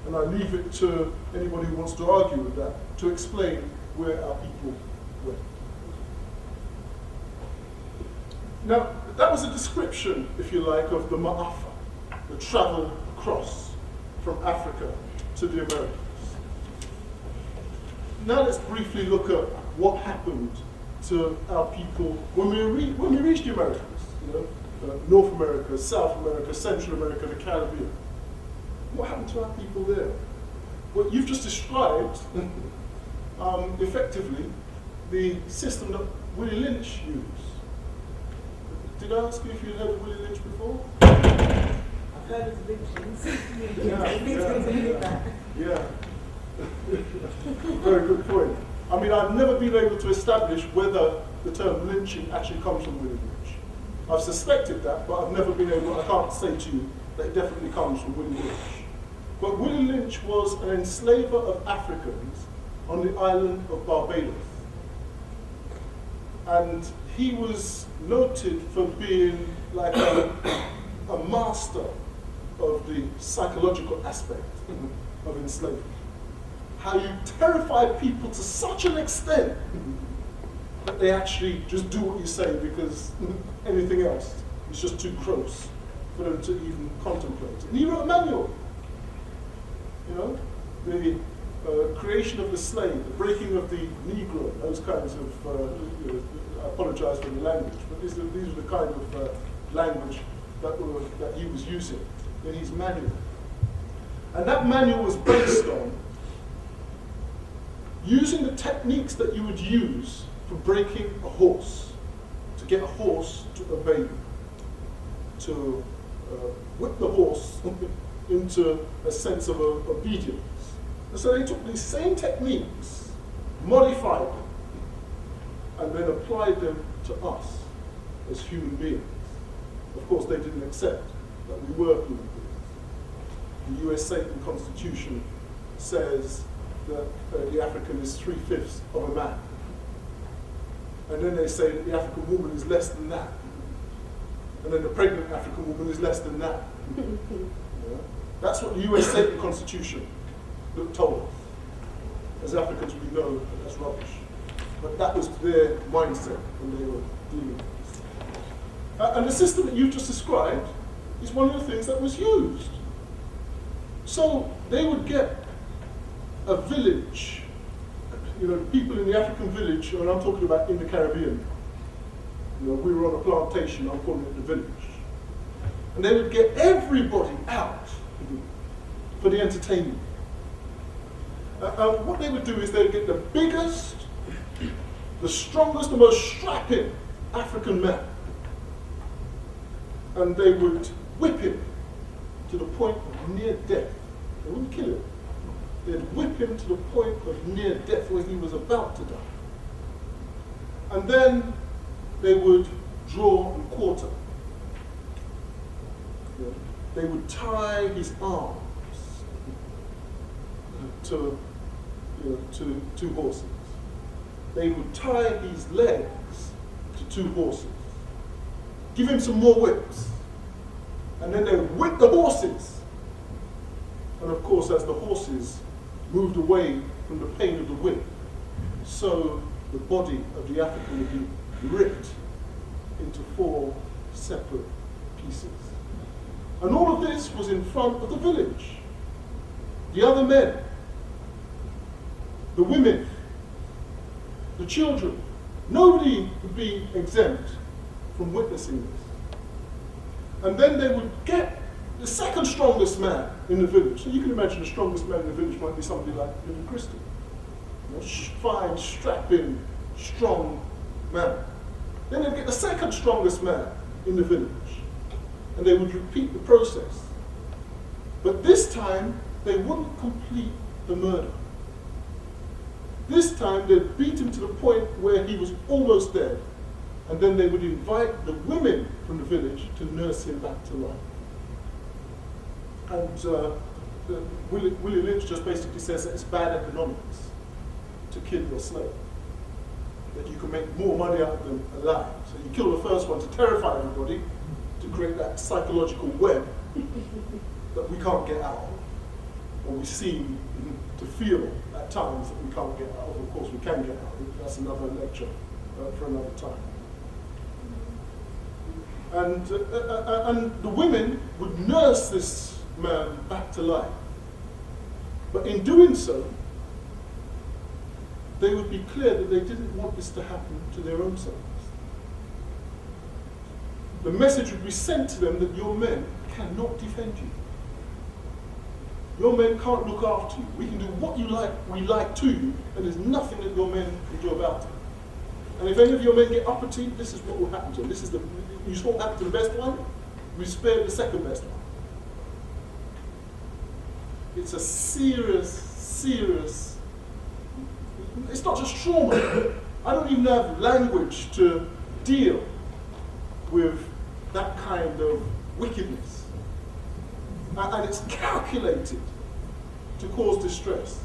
And I leave it to anybody who wants to argue with that to explain where our people went. Now, that was a description, if you like, of the Ma'afa, the travel across from Africa to the Americas. Now let's briefly look at what happened to our people when we reached the Americas. North America, South America, Central America, the Caribbean. What happened to our people there? What you've just described, effectively, the system that Willie Lynch used. Did I ask you if you'd heard of Willie Lynch before? I've heard of the lynchings. Yeah. Very good point. I mean, I've never been able to establish whether the term lynching actually comes from Willie Lynch. I've suspected that, but I've never been able, I can't say to you that it definitely comes from Willie Lynch. But Willie Lynch was an enslaver of Africans on the island of Barbados. And he was noted for being like a master of the psychological aspect of enslavement. How you terrify people to such an extent that they actually just do what you say because anything else is just too gross for them to even contemplate. And he wrote a manual. The creation of the slave, the breaking of the Negro, those kinds of, I apologize for the language, but these are the kind of language that he was using in his manual. And that manual was based on using the techniques that you would use for breaking a horse, to get a horse to obey you, to whip the horse into a sense of obedience. And so they took these same techniques, modified them, and then applied them to us as human beings. Of course, they didn't accept that we were human beings. The US Satan Constitution says that the African is 3/5 of a man. And then they say that the African woman is less than that. And then the pregnant African woman is less than that. Yeah? That's what the US Satan Constitution told us. As Africans, we know that that's rubbish. But that was their mindset when they were dealing with this. And the system that you just described is one of the things that was used. So they would get a village, people in the African village, and I'm talking about in the Caribbean. We were on a plantation, I'm calling it the village. And they would get everybody out for the entertainment. What they would do is they would get the biggest, the strongest, the most strapping African man. And they would whip him to the point of near death. They wouldn't kill him. They'd whip him to the point of near death where he was about to die. And then they would draw and quarter. They would tie his arms to two horses. They would tie his legs to two horses. Give him some more whips. And then they would whip the horses. And of course, as the horses moved away from the pain of the whip, so the body of the African would be ripped into 4 separate pieces. And all of this was in front of the village. The other men, the women, the children, nobody would be exempt from witnessing this. And then they would get the second strongest man in the village, so you can imagine the strongest man in the village might be somebody like Billy Crystal. You know, fine, strapping, strong man. Then they'd get the second strongest man in the village, and they would repeat the process. But this time, they wouldn't complete the murder. This time, they'd beat him to the point where he was almost dead, and then they would invite the women from the village to nurse him back to life. And Willie Lynch just basically says that it's bad economics to kill your slave, that you can make more money out of them alive. So you kill the first one to terrify everybody, to create that psychological web that we can't get out of, or we seem to feel at times that we can't get out of. Of course, we can get out of it. That's another lecture for another time. And the women would nurse this man back to life. But in doing so, they would be clear that they didn't want this to happen to their own sons. The message would be sent to them that your men cannot defend you. Your men can't look after you. We can do what you like, we like to you, and there's nothing that your men can do about it. And if any of your men get uppity, this is what will happen to them. This is you saw what happened to the best one, we spare the second best one. It's a serious, it's not just trauma. I don't even have language to deal with that kind of wickedness. And it's calculated to cause distress.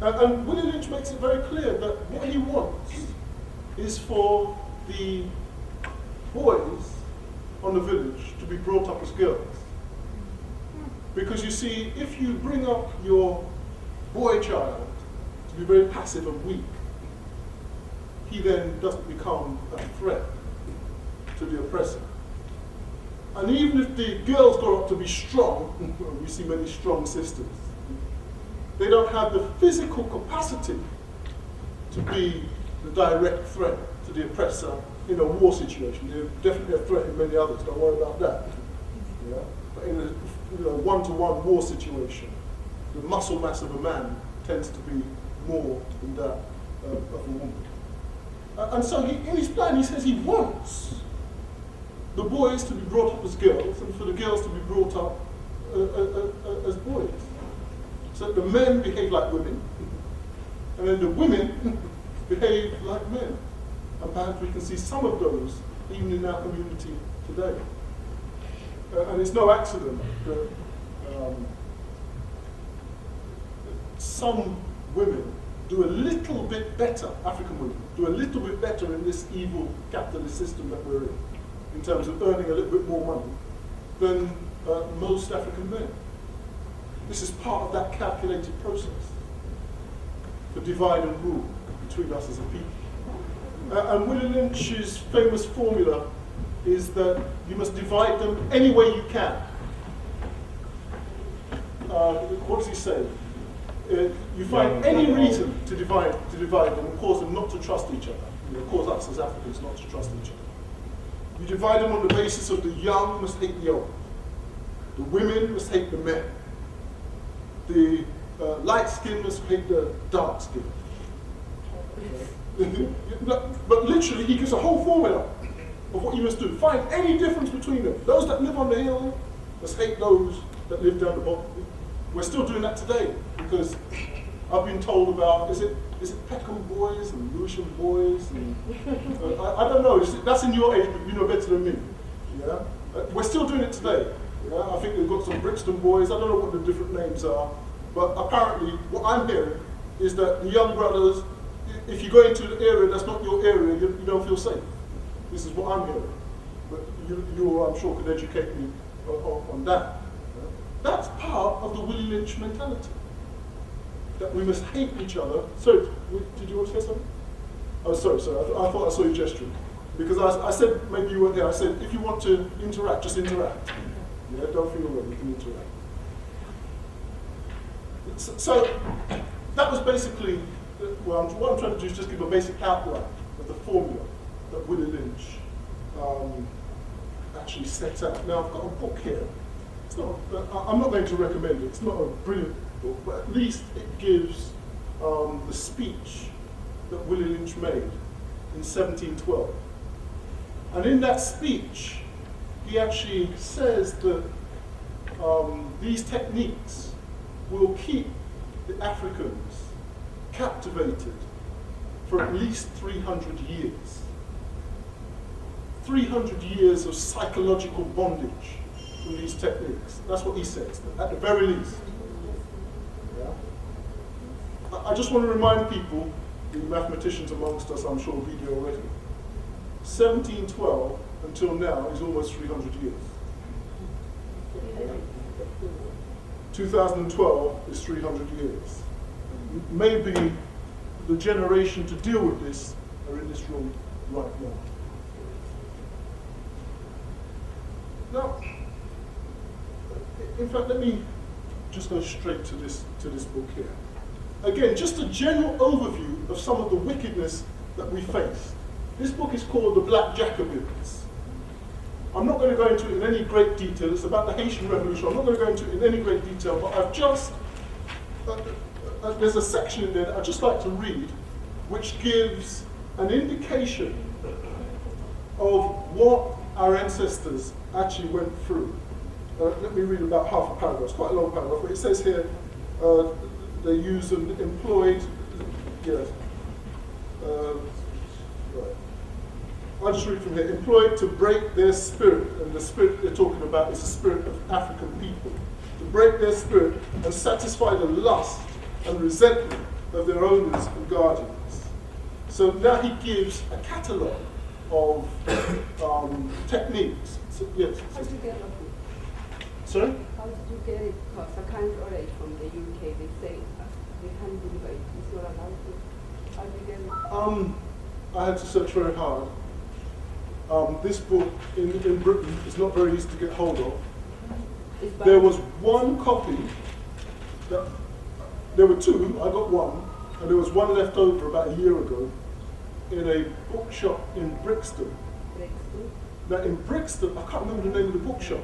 And Willie Lynch makes it very clear that what he wants is for the boys on the village to be brought up as girls. Because you see, if you bring up your boy child to be very passive and weak, he then doesn't become a threat to the oppressor. And even if the girls grow up to be strong, we see many strong sisters, they don't have the physical capacity to be the direct threat to the oppressor in a war situation. They're definitely a threat in many others, don't worry about that. Yeah? But in a one-to-one war situation, the muscle mass of a man tends to be more than that of a woman. And so in his plan, he says he wants the boys to be brought up as girls and for the girls to be brought up as boys. So the men behave like women, and then the women behave like men. And perhaps we can see some of those even in our community today. And it's no accident that some women do a little bit better, African women, do a little bit better in this evil capitalist system that we're in terms of earning a little bit more money than most African men. This is part of that calculated process for divide and rule between us as a people. And Willie Lynch's famous formula is that you must divide them any way you can. What does he say? You find any reason to divide them and cause them not to trust each other. You know, cause us as Africans not to trust each other. You divide them on the basis of the young must hate the old. The women must hate the men. The light skin must hate the dark skin. But literally, he gives a whole formula of what you must do. Find any difference between them. Those that live on the hill must hate those that live down the bottom. We're still doing that today because I've been told about, is it Peckham boys and Lewisham boys? And, I don't know, that's in your age group, you know better than me. Yeah? We're still doing it today. Yeah? I think they've got some Brixton boys, I don't know what the different names are, but apparently what I'm hearing is that the young brothers, if you go into an area that's not your area, you don't feel safe. This is what I'm hearing. But you I'm sure, could educate me on that. That's part of the Willie Lynch mentality. That we must hate each other. Sorry, did you want to say something? Oh, sorry, I thought I saw you gesturing. Because I said, maybe you weren't there, I said, if you want to interact, just interact. Yeah, don't feel alone, you can interact. So, that was basically, what I'm trying to do is just give a basic outline of the formula that Willie Lynch actually set out. Now, I've got a book here. It's not, I'm not going to recommend it. It's not a brilliant book, but at least it gives the speech that Willie Lynch made in 1712. And in that speech, he actually says that these techniques will keep the Africans captivated for at least 300 years. 300 years of psychological bondage from these techniques. That's what he says, at the very least. Yeah? I just want to remind people, the mathematicians amongst us, I'm sure, video already. 1712 until now is almost 300 years. 2012 is 300 years. Maybe the generation to deal with this are in this room right now. Now, in fact, let me just go straight to this book here. Again, just a general overview of some of the wickedness that we face. This book is called The Black Jacobins. I'm not going to go into it in any great detail. It's about the Haitian Revolution. I'm not going to go into it in any great detail, but I've just, there's a section in there that I'd just like to read, which gives an indication of what our ancestors actually went through. Let me read about half a paragraph. It's quite a long paragraph, but it says here, they use an employed, yes, right. I'll just read from here. Employed to break their spirit, and the spirit they're talking about is the spirit of African people. To break their spirit and satisfy the lust and resentment of their owners and guardians. So now he gives a catalogue of techniques. So, yes. How did you get it? Sorry? How did you get it? Because I can't order from the UK. They say they can't deliver it. It's not allowed to. How did you get it? I had to search very hard. This book in Britain is not very easy to get hold of. There was one copy, there were two, I got one, and there was one left over about a year ago in a bookshop in Brixton. Now in Brixton, I can't remember the name of the bookshop.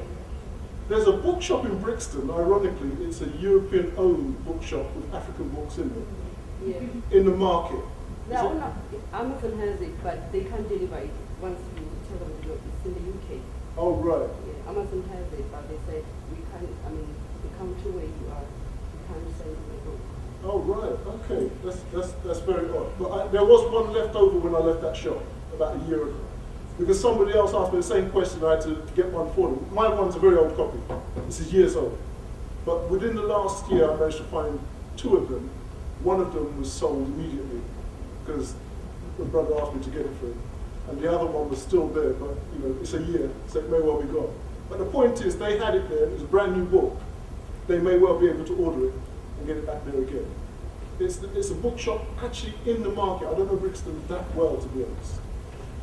There's a bookshop in Brixton, ironically, it's a European-owned bookshop with African books in it, Yeah. in the market. No, no, Amazon has it, but they can't deliver it once you tell them to go. It's in the UK. Oh, right. Yeah, Amazon has it, but they said we can't, I mean, the country where you are, you can't send the book. Oh, right, okay, that's very odd. But there was one left over when I left that shop about a year ago. Because somebody else asked me the same question, I had to get one for them. My one's a very old copy, this is years old. But within the last year, I managed to find two of them. One of them was sold immediately, because my brother asked me to get it for him. And the other one was still there, but you know, it's a year, so it may well be gone. But the point is, they had it there, it was a brand new book. They may well be able to order it and get it back there again. It's a bookshop actually in the market. I don't know Brixton that well, to be honest.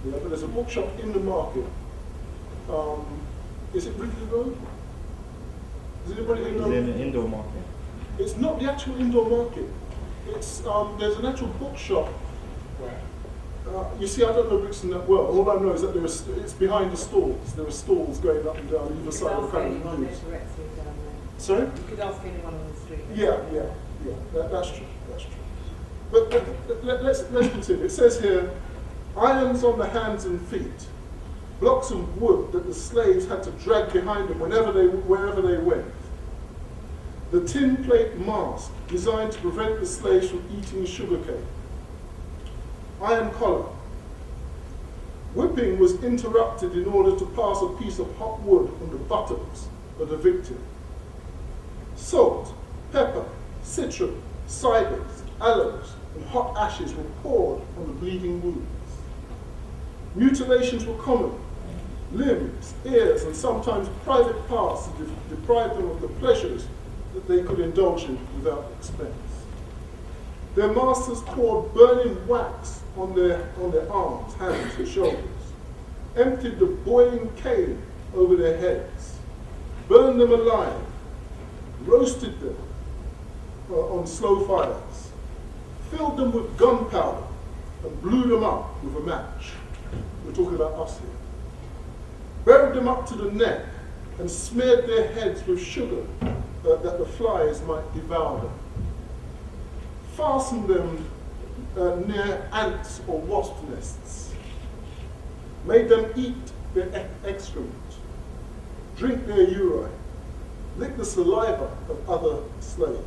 Yeah, but there's a bookshop in the market. Is it Ridley Road? Does anybody know? It's in the indoor market. It's not the actual indoor market. It's there's an actual bookshop. You see, I don't know Brixton that well. All I know is that it's behind the stalls. There are stalls going up and down either side of the family. Sorry? You could ask anyone on the street. Yeah. That's true. That's true. But let's continue. It says here, irons on the hands and feet, blocks of wood that the slaves had to drag behind them wherever they went. The tin plate mask designed to prevent the slaves from eating sugarcane. Iron collar. Whipping was interrupted in order to pass a piece of hot wood on the buttocks of the victim. Salt, pepper, citron, cybers, aloes, and hot ashes were poured on the bleeding wounds. Mutilations were common. Limbs, ears, and sometimes private parts to deprive them of the pleasures that they could indulge in without expense. Their masters poured burning wax on their arms, hands, and shoulders, emptied the boiling cane over their heads, burned them alive, roasted them on slow fires, filled them with gunpowder, and blew them up with a match. We're talking about us here. Buried them up to the neck and smeared their heads with sugar that the flies might devour them, fastened them near ants or wasp nests, made them eat their excrement, drink their urine, lick the saliva of other slaves.